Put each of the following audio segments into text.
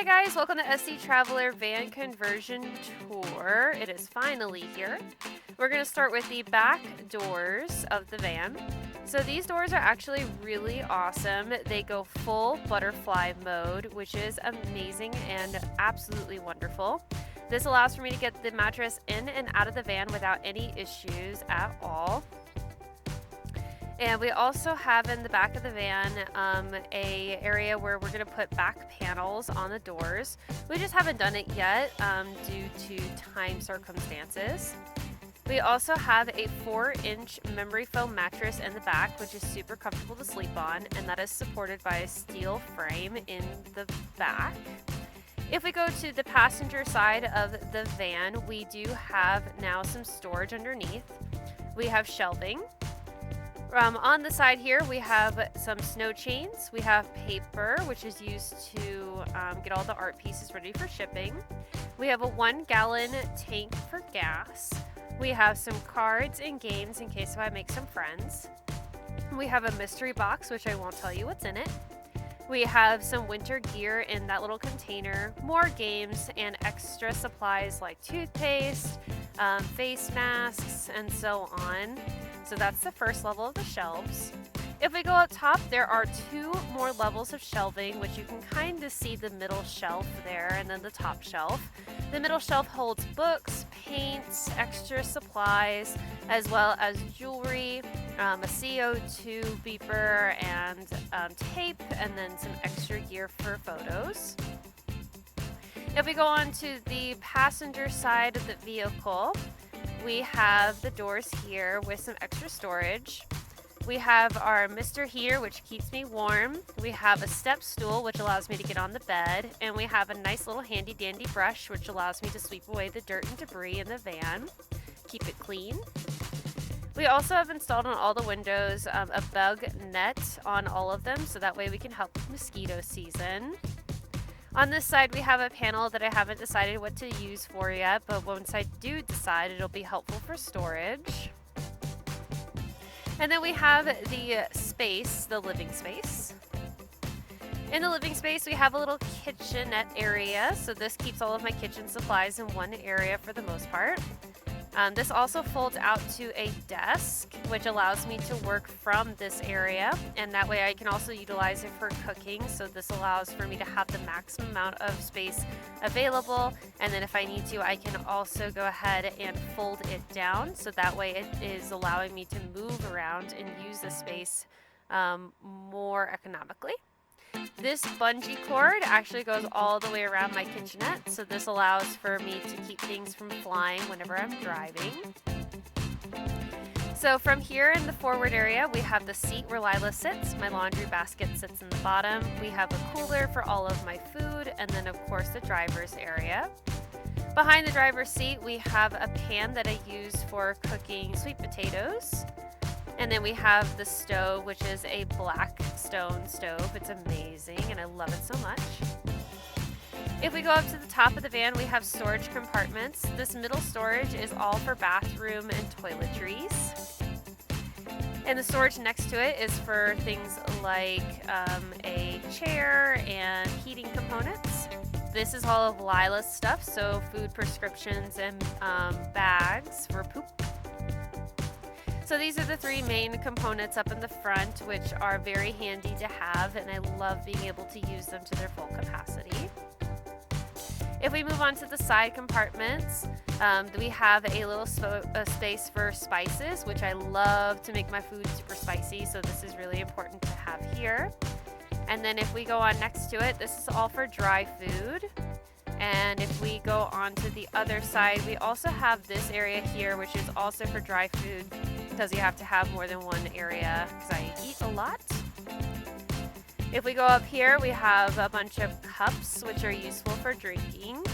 Hi guys, welcome to SC Traveler Van Conversion Tour. It is finally here. We're going to start with the back doors of the van. So these doors are actually really awesome. They go full butterfly mode, which is amazing and absolutely wonderful. This allows for me to get the mattress in and out of the van without any issues at all. And we also have in the back of the van a area where we're going to put back panels on the doors. We just haven't done it yet due to time circumstances. We also have a 4-inch memory foam mattress in the back, which is super comfortable to sleep on, and that is supported by a steel frame in the back. If we go to the passenger side of the van, we do have now some storage underneath. We have shelving. On the side here, we have some snow chains. We have paper, which is used to get all the art pieces ready for shipping. We have a 1-gallon tank for gas. We have some cards and games in case I make some friends. We have a mystery box, which I won't tell you what's in it. We have some winter gear in that little container, more games, and extra supplies like toothpaste, face masks, and so on. So that's the first level of the shelves. If we go up top, there are 2 more levels of shelving, which you can kind of see the middle shelf there and then the top shelf. The middle shelf holds books, paints, extra supplies, as well as jewelry, a CO2 beeper, and tape, and then some extra gear for photos. If we go on to the passenger side of the vehicle, we have the doors here with some extra storage. We have our Mr. Heater, which keeps me warm. We have a step stool, which allows me to get on the bed. And we have a nice little handy dandy brush, which allows me to sweep away the dirt and debris in the van, keep it clean. We also have installed on all the windows a bug net on all of them, so that way we can help with mosquito season. On this side, we have a panel that I haven't decided what to use for yet, but once I do decide, it'll be helpful for storage. And then we have the space, the living space. In the living space, we have a little kitchenette area, so this keeps all of my kitchen supplies in one area for the most part. This also folds out to a desk, which allows me to work from this area, and that way I can also utilize it for cooking. So this allows for me to have the maximum amount of space available, and then if I need to, I can also go ahead and fold it down, so that way it is allowing me to move around and use the space more economically. This bungee cord actually goes all the way around my kitchenette, so this allows for me to keep things from flying whenever I'm driving. So from here in the forward area, we have the seat where Lila sits. My laundry basket sits in the bottom. We have a cooler for all of my food, and then of course the driver's area. Behind the driver's seat, we have a pan that I use for cooking sweet potatoes. And then we have the stove, which is a black stone stove. It's amazing, and I love it so much. If we go up to the top of the van, we have storage compartments. This middle storage is all for bathroom and toiletries. And the storage next to it is for things like a chair and heating components. This is all of Lila's stuff, so food, prescriptions, and bags for poop. So these are the 3 main components up in the front, which are very handy to have, and I love being able to use them to their full capacity. If we move on to the side compartments, we have a little space for spices, which I love to make my food super spicy, so this is really important to have here. And then if we go on next to it, this is all for dry food. And if we go on to the other side, we also have this area here, which is also for dry food, because you have to have more than one area, because I eat a lot. If we go up here, we have a bunch of cups, which are useful for drinking.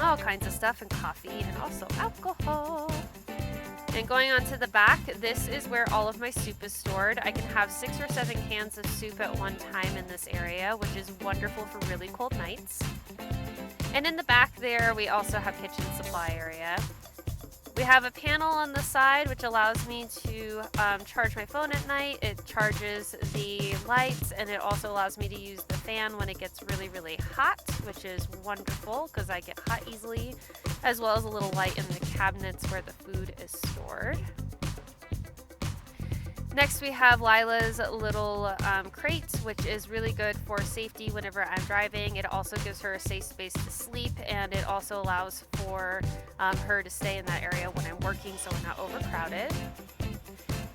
All kinds of stuff, and coffee, and also alcohol. And going on to the back, this is where all of my soup is stored. I can have 6 or 7 cans of soup at one time in this area, which is wonderful for really cold nights. And in the back there, we also have kitchen supply area. We have a panel on the side which allows me to charge my phone at night. It charges the lights, and it also allows me to use the fan when it gets really, really hot, which is wonderful because I get hot easily, as well as a little light in the cabinets where the food is stored. Next we have Lila's little crate, which is really good for safety whenever I'm driving. It also gives her a safe space to sleep, and it also allows for her to stay in that area when I'm working so we're not overcrowded.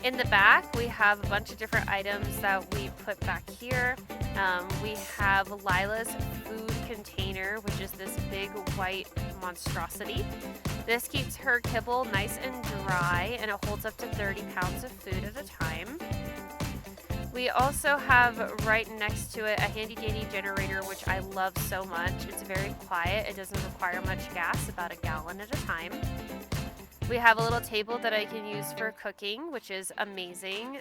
In the back, we have a bunch of different items that we put back here. We have Lila's food container, which is this big white monstrosity. This keeps her kibble nice and dry, and it holds up to 30 pounds of food at a time. We also have right next to it a handy dandy generator, which I love so much. It's very quiet. It doesn't require much gas, about a gallon at a time. We have a little table that I can use for cooking, which is amazing.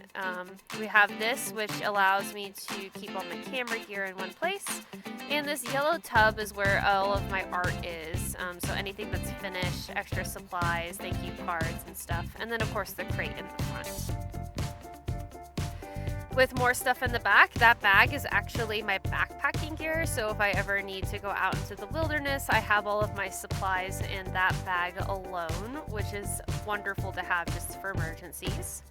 We have this, which allows me to keep all my camera gear in one place. And this yellow tub is where all of my art is. So anything that's finished, extra supplies, thank you cards and stuff. And then of course the crate in the front. With more stuff in the back, that bag is actually my backpacking gear, so if I ever need to go out into the wilderness, I have all of my supplies in that bag alone, which is wonderful to have just for emergencies.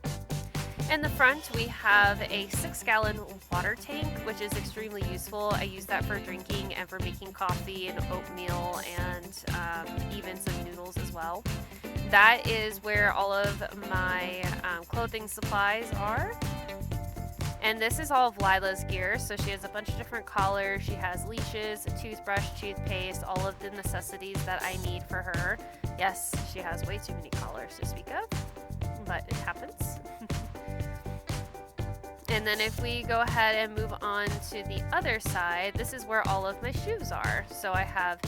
In the front, we have a 6-gallon water tank, which is extremely useful. I use that for drinking and for making coffee and oatmeal and even some noodles as well. That is where all of my clothing supplies are. And this is all of Lila's gear, so she has a bunch of different collars, she has leashes, a toothbrush, toothpaste, all of the necessities that I need for her. Yes, she has way too many collars to speak of, but it happens. And then if we go ahead and move on to the other side, this is where all of my shoes are. So I have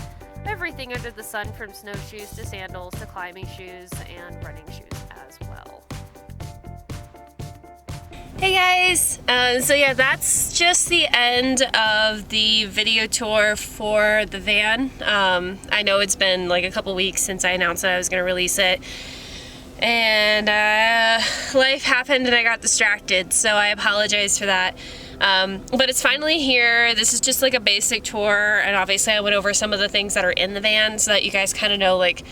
everything under the sun, from snowshoes to sandals to climbing shoes and running shoes as well. Hey guys, so yeah, that's just the end of the video tour for the van. I know it's been like a couple weeks since I announced that I was going to release it, and life happened and I got distracted, so I apologize for that. But it's finally here. This is just like a basic tour, and obviously I went over some of the things that are in the van so that you guys kind of know like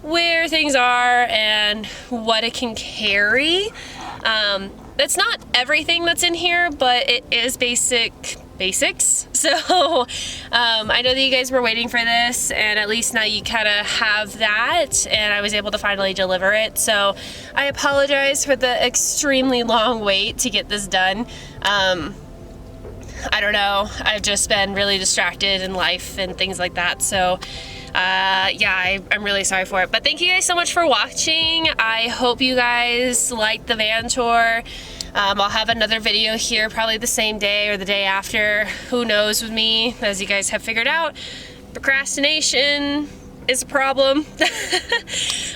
where things are and what it can carry. That's not everything that's in here, but it is basics. So I know that you guys were waiting for this, and at least now you kind of have that, and I was able to finally deliver it. So I apologize for the extremely long wait to get this done. I don't know, I've just been really distracted in life and things like that. So yeah, I'm really sorry for it, but thank you guys so much for watching. I hope you guys liked the van tour. I'll have another video here probably the same day or the day after, who knows with me. As you guys have figured out, procrastination is a problem.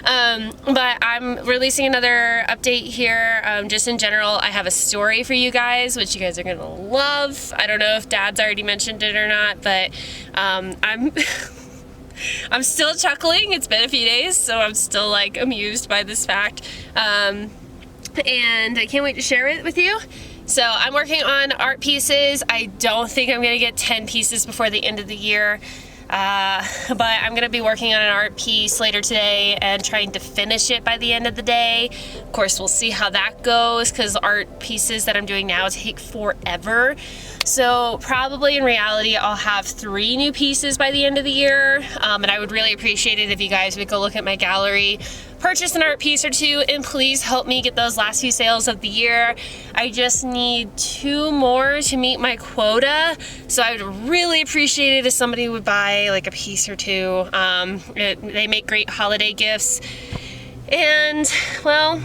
But I'm releasing another update here. Just in general, I have a story for you guys, which you guys are gonna love. I don't know if Dad's already mentioned it or not, but I'm still chuckling. It's been a few days, so I'm still like amused by this fact. And I can't wait to share it with you. So I'm working on art pieces. I don't think I'm gonna get 10 pieces before the end of the year. But I'm gonna be working on an art piece later today and trying to finish it by the end of the day. Of course, we'll see how that goes, because art pieces that I'm doing now take forever. So probably in reality, I'll have 3 new pieces by the end of the year. And I would really appreciate it if you guys would go look at my gallery, purchase an art piece or 2, and please help me get those last few sales of the year. I just need 2 more to meet my quota, so I would really appreciate it if somebody would buy like a piece or 2. They make great holiday gifts, and well,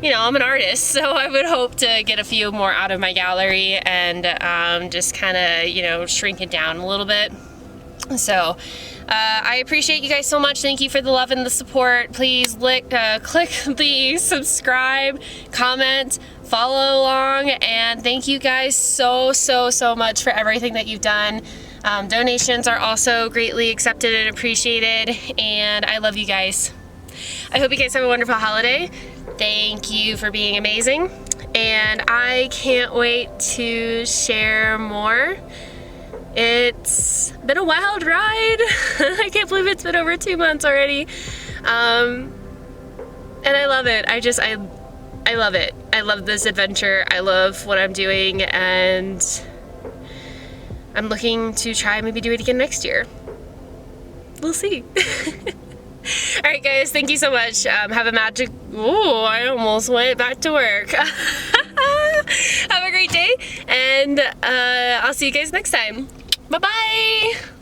you know, I'm an artist, so I would hope to get a few more out of my gallery and just kind of, you know, shrink it down a little bit. So I appreciate you guys so much. Thank you for the love and the support. Please click the subscribe, comment, follow along, and thank you guys so much for everything that you've done. Donations are also greatly accepted and appreciated, and I love you guys. I hope you guys have a wonderful holiday. Thank you for being amazing. And I can't wait to share more. It's been a wild ride. I can't believe it's been over 2 months already. And I love it. I love it. I love this adventure. I love what I'm doing, and I'm looking to try maybe do it again next year. We'll see. All right, guys, thank you so much. Have a magic, ooh, I almost went back to work. Have a great day, and I'll see you guys next time. Bye-bye.